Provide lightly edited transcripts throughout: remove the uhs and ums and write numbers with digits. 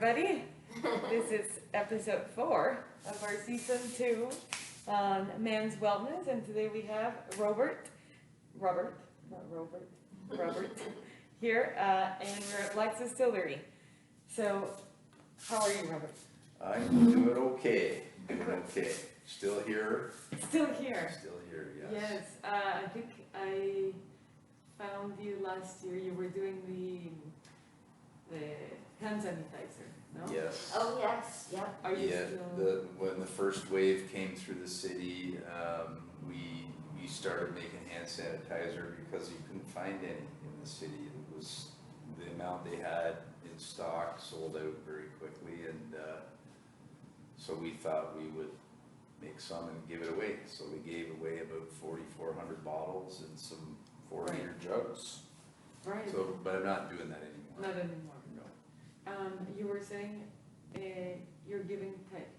Everybody, this is episode 4 of our season 2 on men's wellness, and today we have Robert here, and we're at Black's Distillery. So, how are you, Robert? I'm doing okay, Still here? Still here. Still here, yes. Yes, I think I found you last year. You were doing the hand sanitizer, no? Yes. Oh, yes, yep. Are you Yeah, still? when the first wave came through the city, we started making hand sanitizer because you couldn't find any in the city. It was, the amount they had in stock sold out very quickly, and so we thought we would make some and give it away. So we gave away about 4,400 bottles and some 4-liter jugs. Right. So, but I'm not doing that anymore. Not anymore. No. You were saying you're giving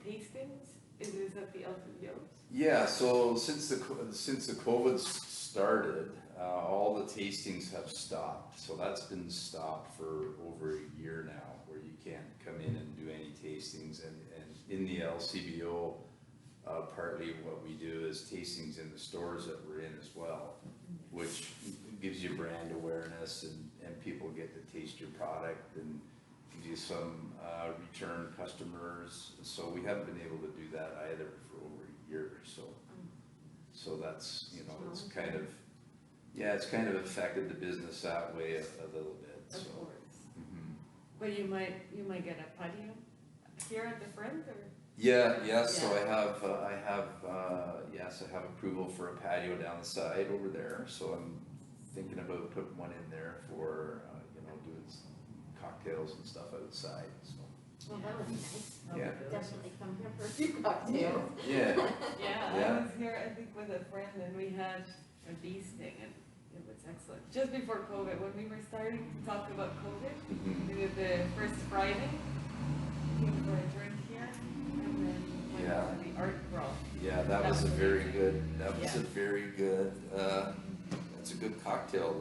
tastings. Is this at the LTOs? Yeah, so since the COVID started, all the tastings have stopped. So that's been stopped for over a year now, where you can't come in and do any tastings. And in the LCBO, partly what we do is tastings in the stores that we're in as well, which gives you brand awareness, and people get to taste your product, and gives you some return customers. So we haven't been able to do that either for over a year or so. So that's, you know, it's kind of affected the business that way a little bit. Of So. course. Mhm. But you might get a patio here at the front, or? Yes, so Yeah. I have approval for a patio down the side over there, so I'm thinking about putting one in there for, doing some cocktails and stuff outside, so. Well, that would be nice. Yeah. Definitely come here for a few cocktails. Yeah, Yeah, Yeah. I was here, I think, with a friend, and we had a bee sting, and it was excellent. Just before COVID, when we were starting to talk about COVID, Mhm. we did the first Friday, came for a drink here, and then went Yeah. to the art crawl. yeah, that was a very good, that's a good cocktail,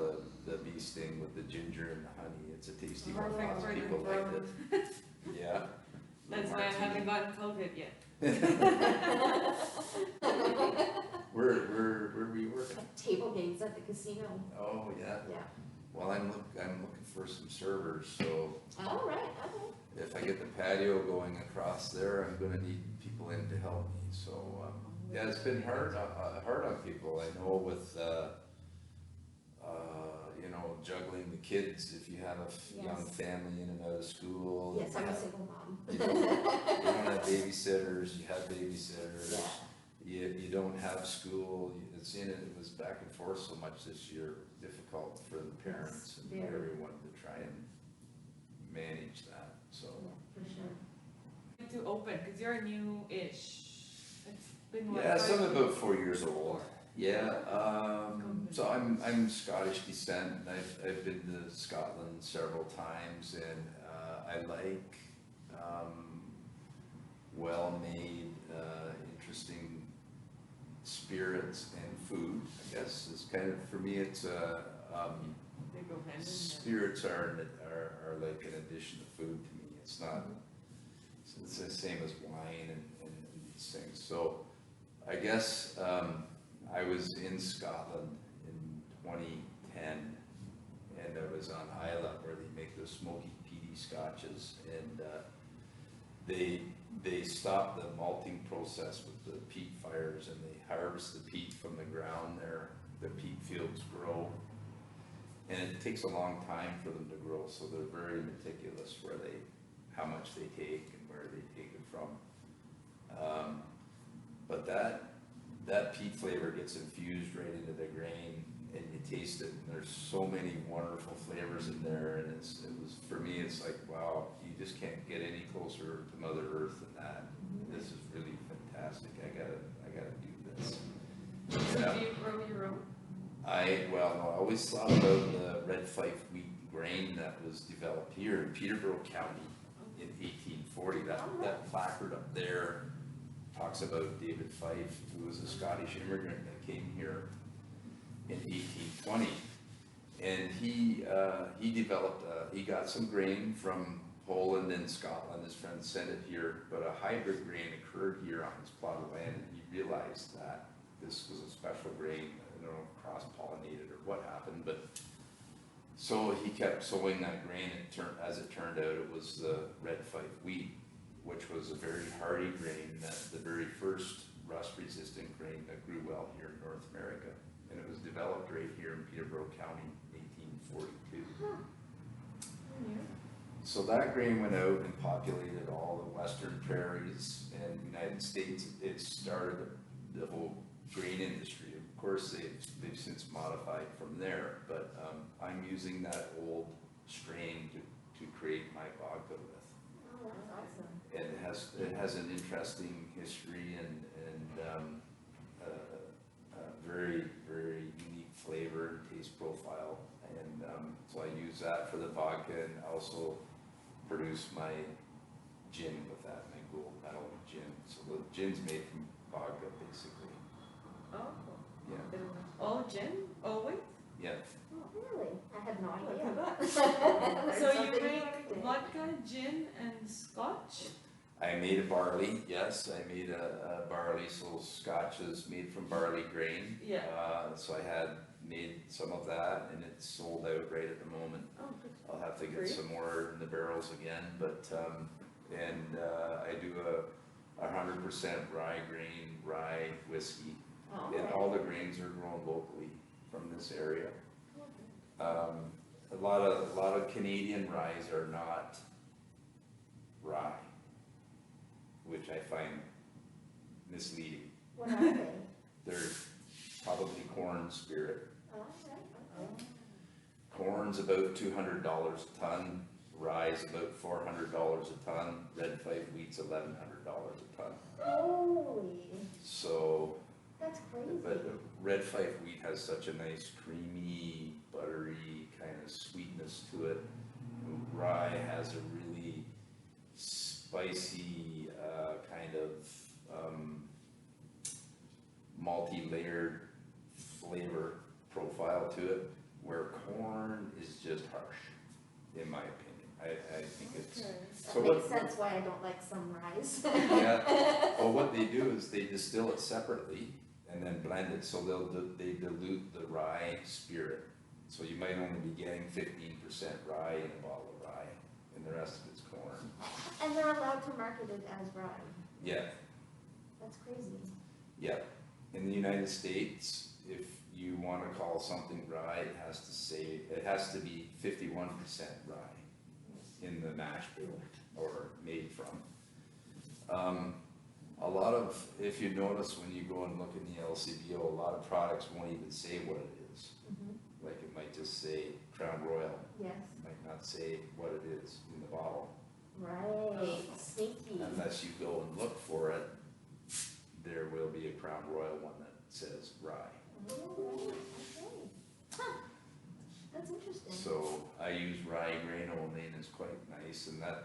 the bee sting with the ginger and the honey. It's a tasty one, Perfect lots for of the people liked throat. it. Yeah. That's why I haven't gotten COVID yet. Where were you working? Table games at the casino. Oh, yeah. Yeah. Well, I'm looking for some servers, so All right, okay. if I get the patio going across there, I'm gonna need people in to help me, so, yeah, it's been hard on people, I know, with, juggling the kids, if you have a young Yes. family in and out of school. Yes, I'm a single mom. You don't have babysitters, you have babysitters. Yeah. You don't have school, it was back and forth so much this year, difficult for the parents and Very. everyone to try and manage that, so. Yeah, for sure. To open, because you're new-ish. It's been what? Yeah, 5 so I'm years? about 4 years old. Yeah, so I'm Scottish descent, and I've been to Scotland several times, and I like well-made, interesting spirits and food, I guess. It's kind of, for me, it's They go hand in hand. spirits are like an addition to food to me. It's not, it's the same as wine and these things. So I guess I was in Scotland in 2010, and I was on Islay where they make those smoky peaty scotches, and they stop the malting process with the peat fires, and they harvest the peat from the ground there. The peat fields grow, and it takes a long time for them to grow, so they're very meticulous how much they take and where they take it from. But that peat flavor gets infused right into the grain, and you taste it, and there's so many wonderful flavors in there, and for me, it's like, wow, you just can't get any closer to Mother Earth than that. This is really fantastic. I gotta do this. So Yeah. do you grow your own? I always thought about the red fife wheat grain that was developed here in Peterborough County in 1840. That placard up there talks about David Fife, who was a Scottish immigrant that came here in 1820, and he developed he got some grain from Poland and Scotland, his friends sent it here, but a hybrid grain occurred here on his plot of land, and he realized that this was a special grain. I don't know if cross-pollinated or what happened, but so he kept sowing that grain. As it turned out, it was the red fife wheat, which was a very hardy grain, that the very first rust-resistant grain that grew well here in North America, and it was developed right here in Peterborough County in 1842. So that grain went out and populated all the western prairies and United States. It started the whole grain industry. Of course, they've since modified from there, but I'm using that old strain to create my vodka with. Oh, that's awesome. It has an interesting history and a very, very unique flavor and taste profile. And so I use that for the vodka and also produce my gin with that, my gold medal gin. So the gin's made from vodka, basically. Oh, Yeah, all gin, always? yeah. Oh, really? I had no Look idea. at Learn So you something new make every day. vodka, gin, and scotch? I made a barley, yes, I made a barley, so scotch is made from barley grain. Yeah. So I had made some of that and it's sold out right at the moment. Oh, good. I'll have to get Great. some more in the barrels again, but, I do a 100% rye whiskey. Oh, And Okay. all the grains are grown locally from this area. A lot of Canadian ryes are not rye, which I find misleading. What are they? They're probably corn spirit. Oh, right, okay. Corn's about $200 a ton, rye's about $400 a ton, red fife wheat's $1,100 a ton. Holy, So, that's crazy. but red fife wheat has such a nice creamy, buttery kind of sweetness to it. Rye has a really spicy, kind of, multi-layered flavor profile to it, where corn is just harsh, in my opinion. I think it's, Okay. so That what- makes sense why I don't like some rice. yeah, well, what they do is they distill it separately and then blend it, so they dilute the rye spirit. So you might only be getting 15% rye in a bottle of rye, and the rest of it's corn. And they're allowed to market it as rye. Yeah, That's crazy. yeah. In the United States, if you wanna call something rye, it has to be 51% rye in the mash bill or made from. A lot of, if you notice when you go and look in the LCBO, a lot of products won't even say what it is. Like it might just say Crown Royal, Yes, it might not say what it is in the bottle. right, sneaky. Unless you go and look for it, there will be a Crown Royal one that says rye. Oh, okay. Huh, that's interesting. So I use rye grain only and it's quite nice, and that,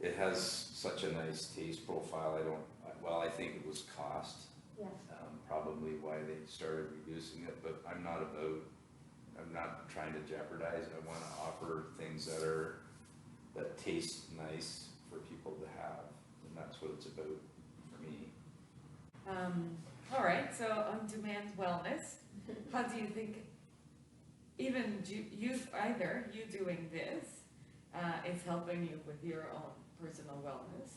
it has such a nice taste profile. I think it was cost, Yes, probably why they started reducing it, but I'm not trying to jeopardize. I wanna offer things that taste nice for people to have, and that's what it's about for me. All right, so on-demand wellness, how do you think, even you doing this, is helping you with your own personal wellness?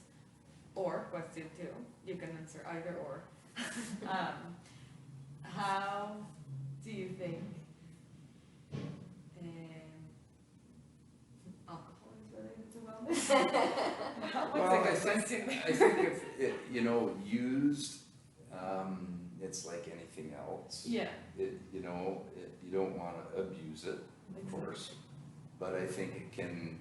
Or, question two, you can answer either or. How do you think alcohol is related to wellness? Well, What's a good question? I think if it, used, it's like anything else. Yeah. You don't wanna abuse it, of course, but I think it can,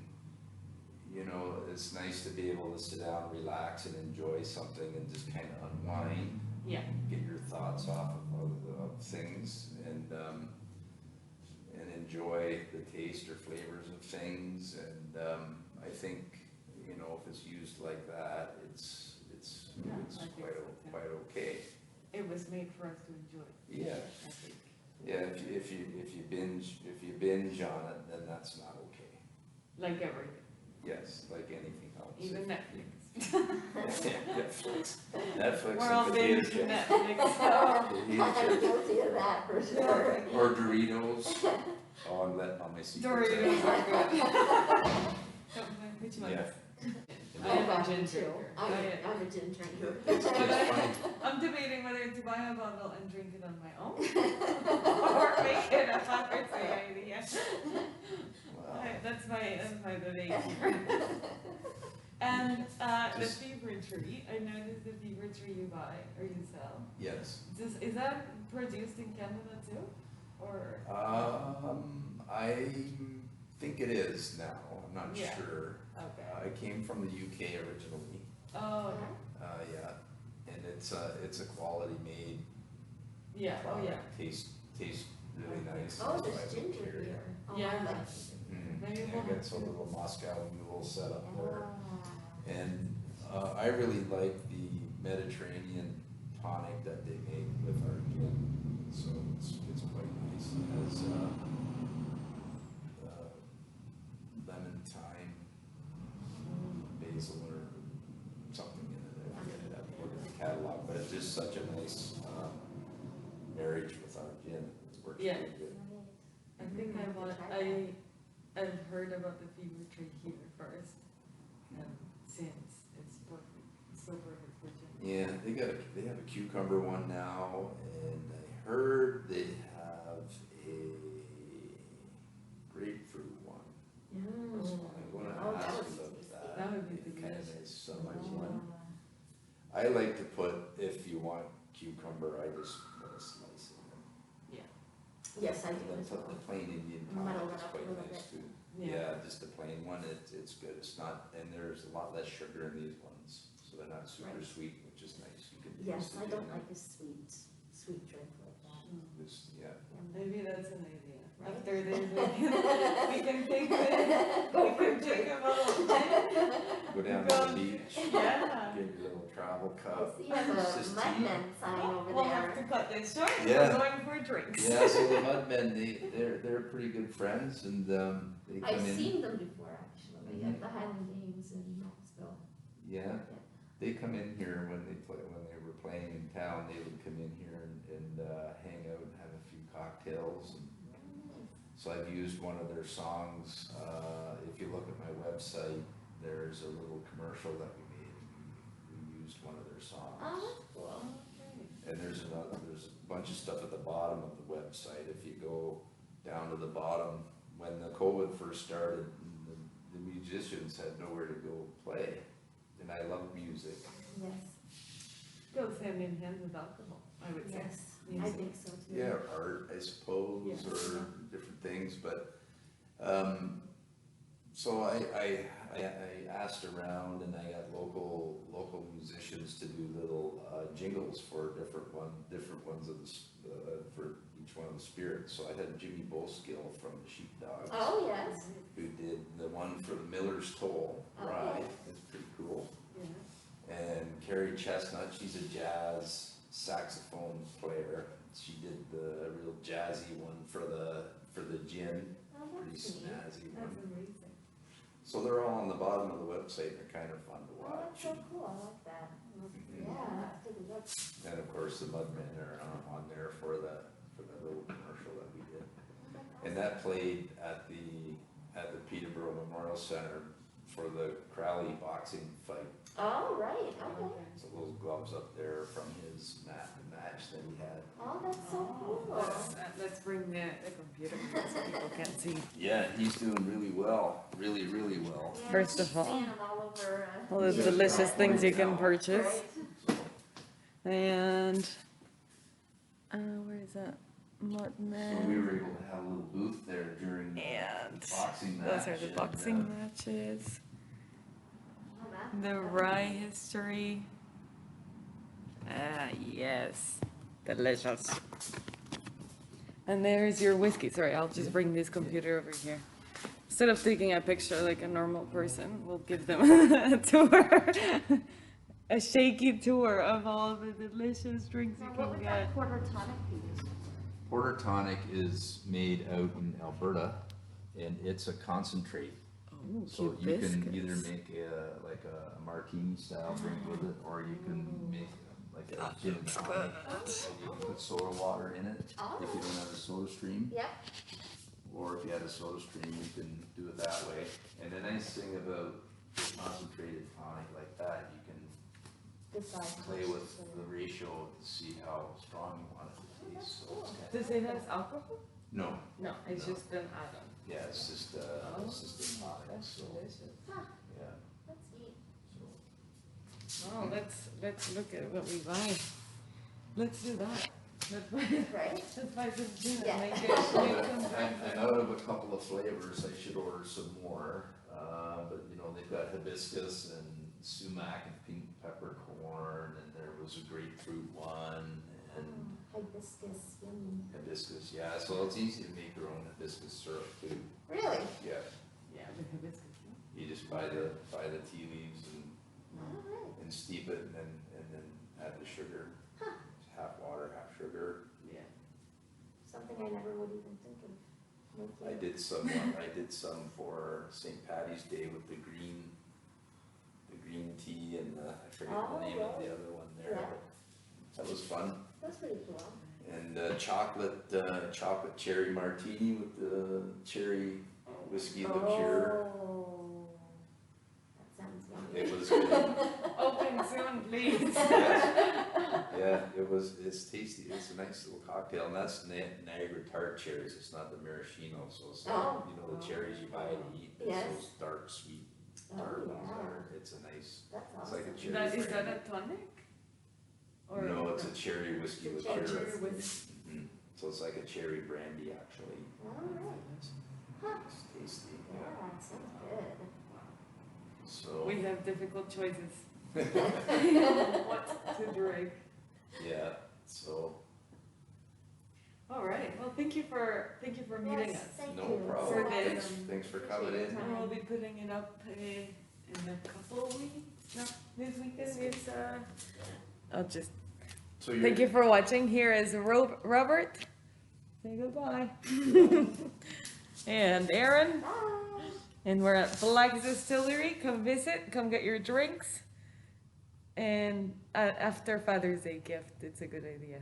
it's nice to be able to sit down, relax and enjoy something and just kind of unwind. Yeah. Get your thoughts off of things and enjoy the taste or flavors of things, and, I think, if it's used like that, it's Yeah, I think so, too. quite okay. It was made for us to enjoy. Yeah. I think. Yeah, if you binge on it, then that's not okay. Like everything. Yes, like anything else. Even Netflix. Netflix We're all and potato binging chips. Netflix, so. Potato I'm chips. guilty of that for sure. Or Doritos. Oh, I'm letting all my secrets out. Doritos are good. Which one? Yeah. I am a Oh, gin me too. drinker. I'm a gin drinker. It's funny. I'm debating whether to buy a bottle and drink it on my own, or make it a Father's Day idea. Wow. That's my debate here. And, the Just- fever tree, I noticed the fever tree you buy, or you sell. Yes. Is that produced in Canada too, or? I think it is now. I'm not Yeah. sure. Okay. I came from the UK originally. Oh, Yeah, and it's a quality made yeah, oh, product. yeah. Tastes really nice. Oh, That's why there's I moved ginger here. here. Oh, Yeah. I like ginger. Maybe Yeah, we'll I got have some to- little Moscow mule set up there. Ah. And I really like the Mediterranean tonic that they make with our gin, so it's quite nice. It has lemon, thyme, basil or something in it. I forget it. I haven't looked at the catalog, but it's just such a nice marriage with our gin. It works Yeah. really good. I think I've heard about the fever tree here first, and since it's perfect, it's so perfect for gin. Yeah, they have a cucumber one now, and I heard they have a grapefruit one. Mm. So I'm gonna Oh, that ask would be about tasty. that. That would be It's kinda delicious. nice, summer Oh. one. I like to put, if you want cucumber, I just put a slice in there. Yes, I And do then as put well. the plain Indian Muddle tonic, it it's up a quite little nice bit. too. Yeah. Yeah, just the plain one, it's good, it's not, and there's a lot less sugar in these ones, so they're not super Right. sweet, which is nice, you can Yes, taste I it don't in like a sweet drink like that. this, yeah. Maybe that's an idea. Right. After this, we can take this, we can take a little gin. Go down Go- to the beach, Yeah. get your little travel I cup. see you have It's a just Mudmen sign over We'll have to there. cut this short, Yeah. we're going for drinks. Yeah, so the Mudmen, they're pretty good friends, and they come I've in. seen them before, actually, Mhm. at the Highland Games in Knoxville. Yeah, they come in here when they were playing in town, they would come in here and hang out and have a few cocktails. And so I've used one of their songs, if you look at my website, there's a little commercial that we made, and we used one of their songs. Oh, that's cool. And there's a bunch of stuff at the bottom of the website, if you go down to the bottom, when the COVID first started, the musicians had nowhere to go play, and I love music. Yes, Goes hand in hand with alcohol, I would say. yes, I Music. think so too. Yeah, art, I suppose, Yeah. or different things, but, so I asked around and I got local musicians to do little, jingles for different ones of for each one of the spirits. So I had Jimmy Bowskill from the Sheepdogs, Oh, yes. who did the one for the Miller's Toll Rye, it's pretty cool. Yeah. And Carrie Chestnut, she's a jazz saxophone player. She did the real jazzy one for the gin, Oh, pretty that's neat. snazzy one. That's amazing. So they're all on the bottom of the website, they're kind of fun to Oh, that's watch. so cool, I like that. Mhm. Yeah, that's good to look. And of course, the Mudmen are on there for the little commercial that we did. And that played at the Peterborough Memorial Center for the Crowley boxing fight. Oh, right, okay. So those gloves up there from his match that he had. Oh, that's so cool. Let's bring the computer so people can see. Yeah, he's doing really well, really well. Yeah, First of keep all, seeing them all over, all the Yeah. delicious things you can purchase. Right. And, where is that? So we Mudman. were able to have a little booth there during the And boxing match. those are the and, boxing matches. Oh, that- The rye history. Ah, yes. Delicious. And there's your whiskey. Sorry, I'll just bring this computer over here. Instead of taking a picture like a normal person, we'll give them a tour. A shaky tour of all the delicious drinks you Now, what can would get. that porter tonic be used for? Porter tonic is made out in Alberta, and it's a concentrate. Ooh, So cute you can either biscuits. make like a martini style drink with it, or you can make like a gin and tonic. And you can put soda water in it if you don't have a soda stream. Yep. Or if you had a soda stream, you can do it that way. And the nice thing about concentrated tonic like that, you can Decide. play with the ratio to see how strong you want it to taste. So, Does it have alcohol? no, No, it's No. just an add-on. yeah, it's just a tonic, That's so, delicious. yeah, That's neat. so. Oh, let's look at what we buy. Let's do that. Let's buy, Right? let's buy some gin Yeah. and make it, So make some I'm out of a couple of flavors, I should order some more, but you know, they've got hibiscus and sumac and pink peppercorn, and there was a grapefruit one, and Hibiscus, yummy. hibiscus, yeah, so it's easy to make your own hibiscus syrup too, Really? yeah. Yeah, with hibiscus. You just buy the tea leaves Alright. and steep it, and then add the sugar, Huh. half water, half sugar. Yeah. Something I never would even think of I making. did some for St. Patty's Day with the green tea and I forget the name of the other one there. Yeah. but That was fun. That's pretty cool. And chocolate cherry martini with the cherry whiskey liqueur. Oh. That sounds yummy. It was good. Open soon, please. Yeah, it's tasty. It's a nice little cocktail, and that's Niagara tart cherries. It's not the maraschino, so it's not, Oh. you know, the cherries you buy to eat. It's Yes. those dark, sweet Oh, tart ones yeah. are, it's a nice, That's it's awesome. like a cherry. That, is that brandy. a tonic? Or No, it's a cherry whiskey It's a liqueur. cherry cherry whiskey. Mhm. So it's like a cherry brandy, actually. Alright. Huh. It's tasty, Yeah, yeah. sounds good. So, We have difficult choices. What to drink. yeah, so, All right, well, thank you for meeting Yes, us. thank no you. problem. For So this. much. Thanks for Appreciate coming your in. time. And we'll be putting it up in a couple of weeks. No, this weekend is, I'll just, so you're. thank you for watching. Here is Robert. Say goodbye. And Aaron. Bye. And we're at Black Distillery. Come visit, come get your drinks. And after Father's Day gift, it's a good idea.